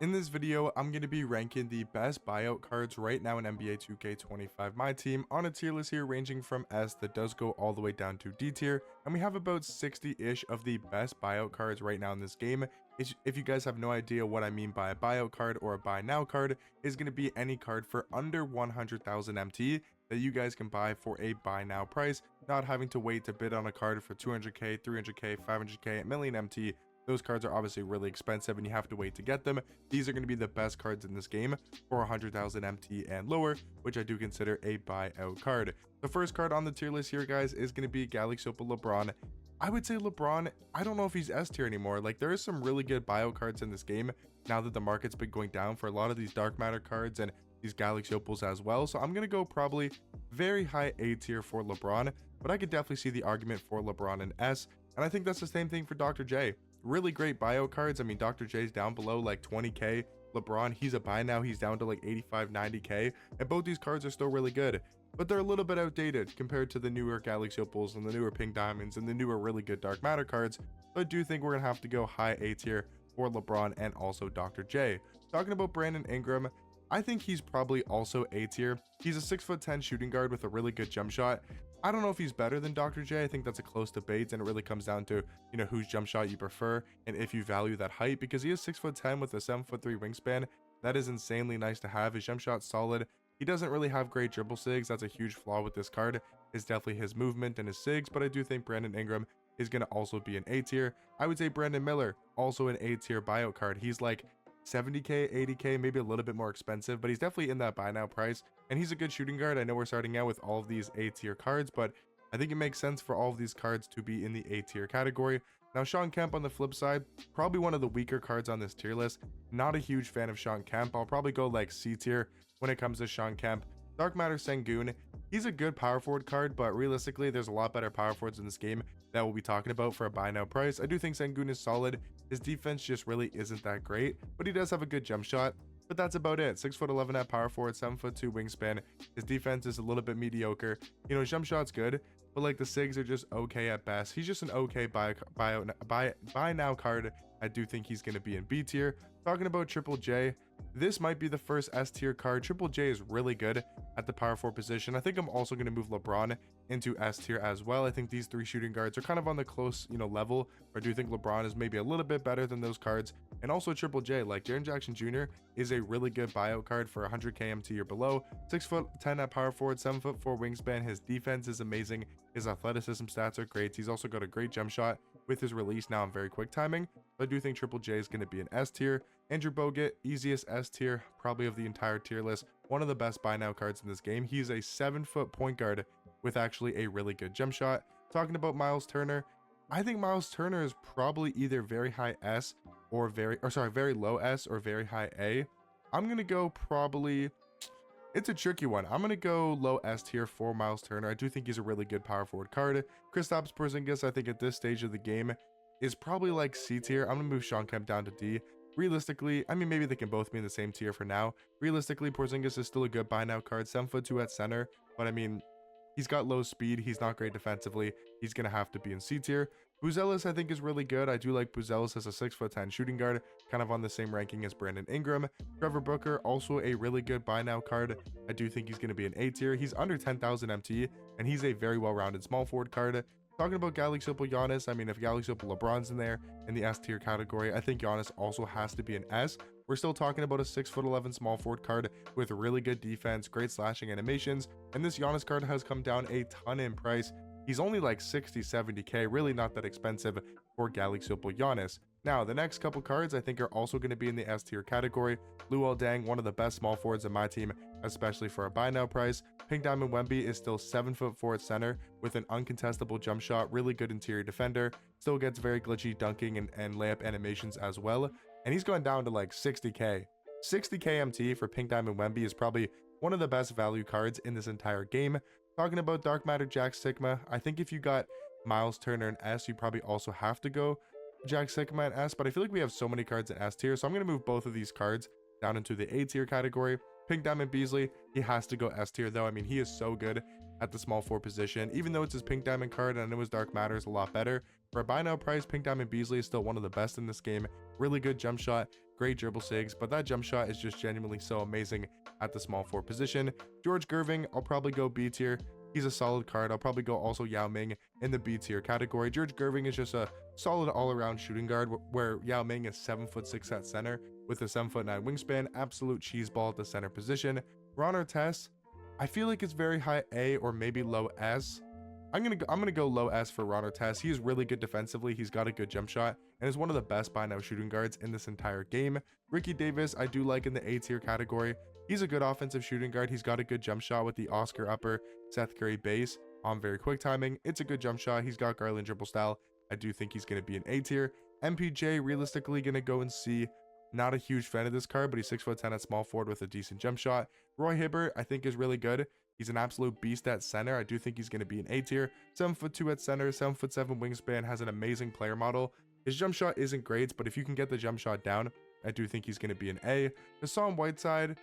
In this video, I'm going to be ranking the best buyout cards right now in NBA 2K25 My Team on a tier list here ranging from S that does go all the way down to D tier, and we have about 60-ish of the best buyout cards right now in this game. If you guys have no idea what I mean by a buyout card or a buy now card, is going to be any card for under 100,000 MT that you guys can buy for a buy now price, not having to wait to bid on a card for 200k, 300k, 500k, a million MT. Those cards are obviously really expensive and you have to wait to get them. These are going to be the best cards in this game for 100,000 MT and lower, which I do consider a buyout card. The first card on the tier list here, guys, is going to be Galaxy Opal LeBron. I would say LeBron, I don't know if he's S tier anymore. Like, there is some really good buyout cards in this game now that the market's been going down for a lot of these dark matter cards and these Galaxy Opals as well. So I'm going to go probably very high A tier for LeBron, but I could definitely see the argument for LeBron and S. And I think that's the same thing for Dr. J. Really great buyout cards. I mean, Dr. J's down below like 20k. LeBron, he's a buy now, he's down to like 85, 90k, and both these cards are still really good, but they're a little bit outdated compared to the newer Galaxy Opals and the newer Pink Diamonds and the newer really good dark matter cards. So I do think we're gonna have to go high A tier for LeBron and also Dr. J. Talking about Brandon Ingram, I think he's probably also A tier. He's a 6'10" shooting guard with a really good jump shot. I don't know if he's better than Dr. J. I think that's a close debate, and it really comes down to, you know, whose jump shot you prefer and if you value that height, because he is 6'10" with a 7'3" wingspan. That is insanely nice to have. His jump shot's solid. He doesn't really have great dribble sigs. That's a huge flaw with this card. It's definitely his movement and his sigs, but I do think Brandon Ingram is going to also be an A tier. I would say Brandon Miller, also an A tier buyout card. He's like 70k, 80k, maybe a little bit more expensive, but he's definitely in that buy now price, and he's a good shooting guard. I know we're starting out with all of these A tier cards, but I think it makes sense for all of these cards to be in the A tier category. Now, Shawn Kemp on the flip side, probably one of the weaker cards on this tier list. Not a huge fan of Shawn Kemp. I'll probably go like C tier when it comes to Shawn Kemp. Dark Matter Sengun, he's a good power forward card, but realistically, there's a lot better power forwards in this game that we'll be talking about for a buy now price. I do think Sengun is solid. His defense just really isn't that great, but he does have a good jump shot. But that's about it. 6'11" at power forward, 7'2" wingspan. His defense is a little bit mediocre. You know, his jump shot's good, but like the sigs are just okay at best. He's just an okay buy now card. I do think he's going to be in B tier. Talking about Triple J, this might be the first S tier card. Triple J is really good at the power forward position. I think I'm also going to move LeBron into S tier as well. I think these three shooting guards are kind of on the close, you know, level. I do think LeBron is maybe a little bit better than those cards. And also Triple J, like Jaren Jackson Jr. is a really good buyout card for 100k MT or below. 6'10" at power forward, 7'4" wingspan. His defense is amazing. His athleticism stats are great. He's also got a great jump shot with his release now and very quick timing. But I do think Triple J is going to be an S tier. Andrew Bogut, easiest S tier, probably of the entire tier list. One of the best buy now cards in this game. He's a 7-foot point guard with actually a really good jump shot. Talking about Miles Turner, I think Miles Turner is probably either very high S or very low S or very high A. I'm going to go probably, it's a tricky one. I'm going to go low S tier for Miles Turner. I do think he's a really good power forward card. Kristaps Porzingis, I think at this stage of the game, is probably like C tier. I'm going to move Shawn Kemp down to D. Realistically, I mean, maybe they can both be in the same tier for now. Realistically, Porzingis is still a good buy now card, 7'2" at center, but I mean, he's got low speed. He's not great defensively. He's going to have to be in C tier. Buzelis, I think, is really good. I do like Buzelis as a 6'10" shooting guard, kind of on the same ranking as Brandon Ingram. Trevor Booker, also a really good buy now card. I do think he's going to be an A tier. He's under 10,000 MT, and he's a very well-rounded small forward card. Talking about Galaxy Opal Giannis, I mean, if Galaxy Opal LeBron's in there in the S tier category, I think Giannis also has to be an S. We're still talking about a 6'11" small forward card with really good defense, great slashing animations, and this Giannis card has come down a ton in price. He's only like 60, 70k, really not that expensive for Galaxy Opal Giannis. Now, the next couple cards I think are also going to be in the S tier category. Luol Deng, one of the best small forwards in my team, especially for a buy now price. Pink Diamond Wemby is still 7'4" at center with an uncontestable jump shot, really good interior defender, still gets very glitchy dunking and layup animations as well. And he's going down to like 60k. 60k MT for Pink Diamond Wemby is probably one of the best value cards in this entire game. Talking about Dark Matter Jack Sigma, I think if you got Miles Turner and S, you probably also have to go Jack Sigma and S, but I feel like we have so many cards in S tier, so I'm going to move both of these cards down into the A tier category. Pink Diamond Beasley, he has to go S tier though. I mean, he is so good at the small forward position. Even though it's his Pink Diamond card and I know his Dark Matter is a lot better, for a buy now price, Pink Diamond Beasley is still one of the best in this game. Really good jump shot, great dribble sigs, but that jump shot is just genuinely so amazing at the small forward position. George Gerving, I'll probably go B tier. He's a solid card. I'll probably go also Yao Ming in the B tier category. George Gerving is just a solid all-around shooting guard, where Yao Ming is 7'6" at center with a 7'9" wingspan, absolute cheeseball at the center position. Ron Artest, I feel like it's very high A or maybe low S. I'm gonna go low S for Ron Artest. He is really good defensively. He's got a good jump shot and is one of the best by now shooting guards in this entire game. Ricky Davis, I do like in the A tier category. He's a good offensive shooting guard. He's got a good jump shot with the Oscar upper, Seth Curry base on very quick timing. It's a good jump shot. He's got Garland dribble style. I do think he's gonna be an A tier. MPJ, realistically gonna go in C. Not a huge fan of this card, but he's 6'10" at small forward with a decent jump shot. Roy Hibbert, I think, is really good. He's an absolute beast at center. I do think he's going to be an A tier. 7'2" at center, 7'7" wingspan, has an amazing player model. His jump shot isn't great, but if you can get the jump shot down, I do think he's going to be an A. Hassan Whiteside,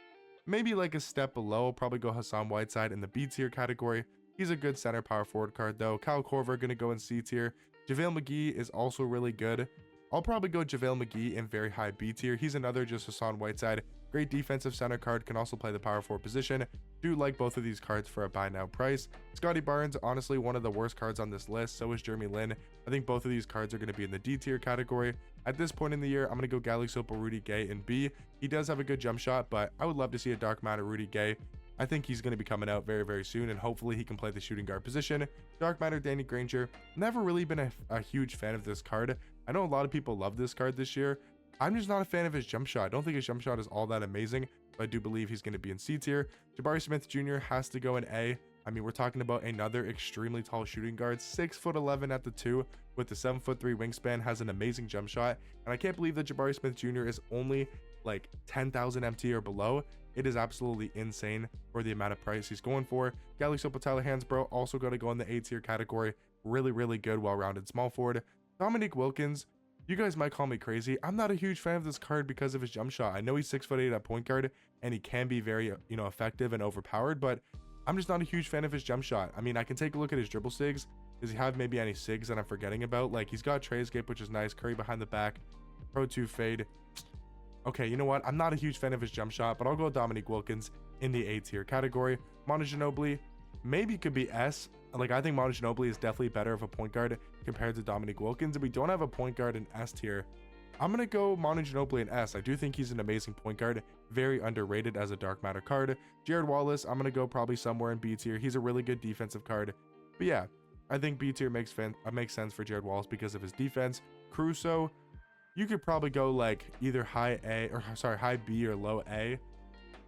maybe like a step below. I'll probably go Hassan Whiteside in the B tier category. He's a good center power forward card though. Kyle Korver going to go in C tier. JaVale McGee is also really good. I'll probably go JaVale McGee in very high B tier. He's another just Hassan Whiteside. Great defensive center card, can also play the power forward position. Do like both of these cards for a buy now price. Scotty Barnes, honestly one of the worst cards on this list. So is Jeremy Lin. I think both of these cards are going to be in the D tier category. At this point in the year, I'm going to go Galaxy Opal Rudy Gay in B. He does have a good jump shot, but I would love to see a dark matter Rudy Gay. I think he's going to be coming out very, very soon, and hopefully he can play the shooting guard position. Dark matter Danny Granger, never really been a huge fan of this card. I know a lot of people love this card this year. I'm just not a fan of his jump shot. I don't think his jump shot is all that amazing, but I do believe he's going to be in C tier. Jabari Smith Jr. has to go in A. I mean, we're talking about another extremely tall shooting guard, 6'11" at the 2 with the 7'3" wingspan, has an amazing jump shot. And I can't believe that Jabari Smith Jr. is only like 10,000 MT or below. It is absolutely insane for the amount of price he's going for. Galaxy Opal Tyler Hansbrough also got to go in the A tier category. Really, really good, well-rounded small forward. Dominique Wilkins, you guys might call me crazy. I'm not a huge fan of this card because of his jump shot. I know he's 6'8" at point guard and he can be very, effective and overpowered, but I'm just not a huge fan of his jump shot. I mean, I can take a look at his dribble sigs. Does he have maybe any sigs that I'm forgetting about? Like, he's got Trey escape, which is nice. Curry behind the back, Pro 2 fade. Okay, you know what? I'm not a huge fan of his jump shot, but I'll go Dominique Wilkins in the A tier category. Manu Ginobili maybe could be S. Like, I think Manu Ginobili is definitely better of a point guard compared to Dominique Wilkins. If we don't have a point guard in S tier, I'm going to go Manu Ginobili in S. I do think he's an amazing point guard, very underrated as a dark matter card. Jared Wallace, I'm going to go probably somewhere in B tier. He's a really good defensive card. But yeah, I think B tier makes sense for Jared Wallace because of his defense. Caruso, you could probably go like either high B or low A.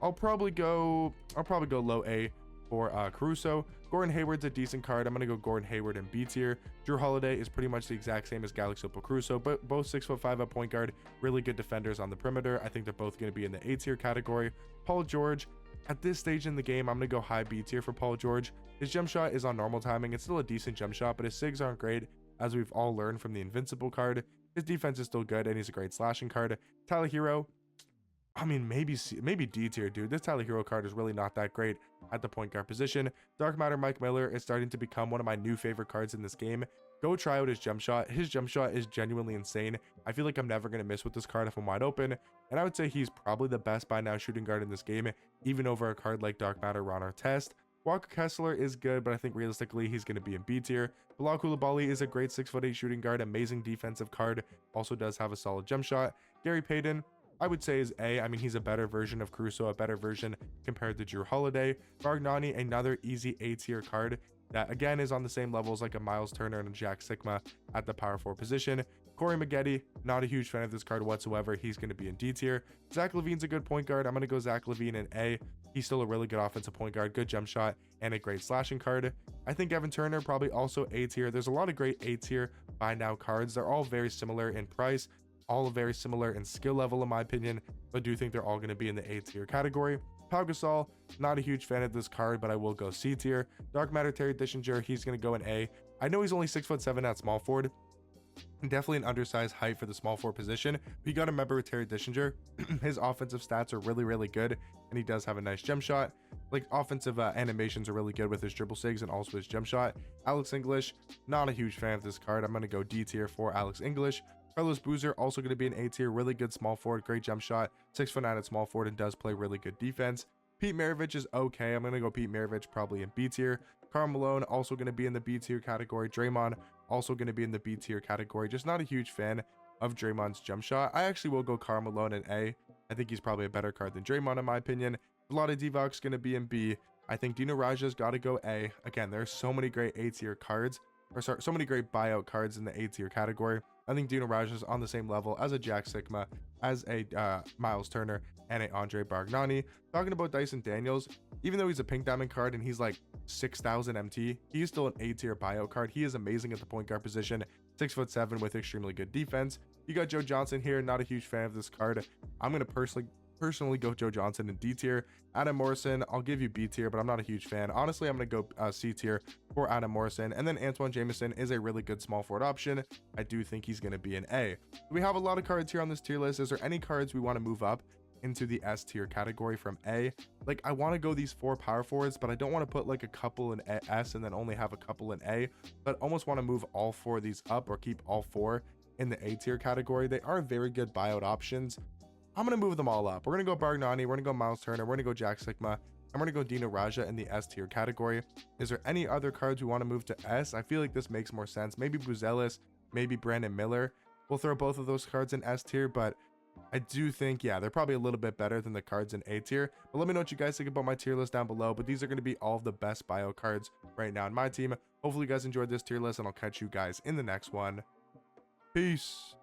I'll probably go low A for Caruso. Gordon Hayward's a decent card. I'm gonna go Gordon Hayward in B tier. Drew Holiday is pretty much the exact same as Galaxy Opal Caruso, but both 6'5" at point guard, really good defenders on the perimeter. I think they're both gonna be in the A tier category. Paul George, at this stage in the game, I'm gonna go high B tier for Paul George. His jump shot is on normal timing. It's still a decent jump shot, but his sigs aren't great, as we've all learned from the Invincible card. His defense is still good, and he's a great slashing card. Tyler Hero, I mean, maybe D tier, dude. This Tyler Hero card is really not that great at the point guard position. Dark Matter Mike Miller is starting to become one of my new favorite cards in this game. Go try out his jump shot. His jump shot is genuinely insane. I feel like I'm never going to miss with this card if I'm wide open. And I would say he's probably the best by now shooting guard in this game, even over a card like Dark Matter Ron Artest. Walker Kessler is good, but I think realistically he's going to be in B tier. Bilal Coulibaly is a great 6'8" shooting guard, amazing defensive card, also does have a solid jump shot. Gary Payton, I would say is A. I mean, he's a better version of Caruso, a better version compared to Drew Holiday. Bargnani, another easy A tier card that again is on the same level as like a Miles Turner and a Jack Sigma at the power forward position. Corey Maggette, not a huge fan of this card whatsoever. He's going to be in D tier. Zach LaVine's a good point guard. I'm going to go Zach LaVine in A. He's still a really good offensive point guard, good jump shot, and a great slashing card. I think Evan Turner probably also A tier. There's a lot of great A tier buy now cards. They're all very similar in price, all very similar in skill level in my opinion, but I do think they're all going to be in the A tier category. Pau Gasol, not a huge fan of this card, but I will go C tier. Dark Matter Terry Dishinger, he's going to go in A. I know he's only 6'7" at small forward. Definitely an undersized height for the small forward position. But you got to remember with Terry Dishinger, his offensive stats are really, really good. And he does have a nice jump shot. Like offensive animations are really good with his dribble sigs and also his jump shot. Alex English, not a huge fan of this card. I'm going to go D tier for Alex English. Carlos Boozer, also going to be an A tier, really good small forward, great jump shot, 6'9" at small forward, and does play really good defense. Pete Maravich is okay. I'm going to go Pete Maravich probably in B tier. Karl Malone, also going to be in the B tier category. Draymond, also going to be in the B tier category. Just not a huge fan of Draymond's jump shot. I actually will go Karl Malone in A. I think he's probably a better card than Draymond in my opinion. Vlade Divac's going to be in B. I think Dino Raja's got to go A. Again, there's so many great A tier cards, or sorry, so many great buyout cards in the A tier category. I think Dino Raja's on the same level as a Jack Sigma, as a Miles Turner, and a Andre Bargnani. Talking about Dyson Daniels, even though he's a pink diamond card and he's like 6,000 MT, he's still an A tier buyout card. He is amazing at the point guard position, 6'7" with extremely good defense. You got Joe Johnson here, not a huge fan of this card. I'm going to personally go Joe Johnson in D tier. Adam Morrison, I'll give you B tier, but I'm not a huge fan. Honestly, I'm going to go C tier for Adam Morrison. And then Antoine Jameson is a really good small forward option. I do think he's going to be an A. We have a lot of cards here on this tier list. Is there any cards we want to move up into the S tier category from A? Like, I want to go these 4 power forwards, but I don't want to put like a couple in S and then only have a couple in A, but almost want to move all 4 of these up, or keep all 4 in the A tier category. They are very good buyout options. I'm going to move them all up. We're going to go Bargnani, we're going to go Miles Turner, we're going to go Jack Sigma, I'm going to go Dino Raja in the S tier category. Is there any other cards we want to move to S? I feel like this makes more sense. Maybe Buzelis, maybe Brandon Miller. We'll throw both of those cards in S tier, but I do think, yeah, they're probably a little bit better than the cards in A tier. But let me know what you guys think about my tier list down below. But these are going to be all of the best bio cards right now in my team. Hopefully you guys enjoyed this tier list, and I'll catch you guys in the next one. Peace.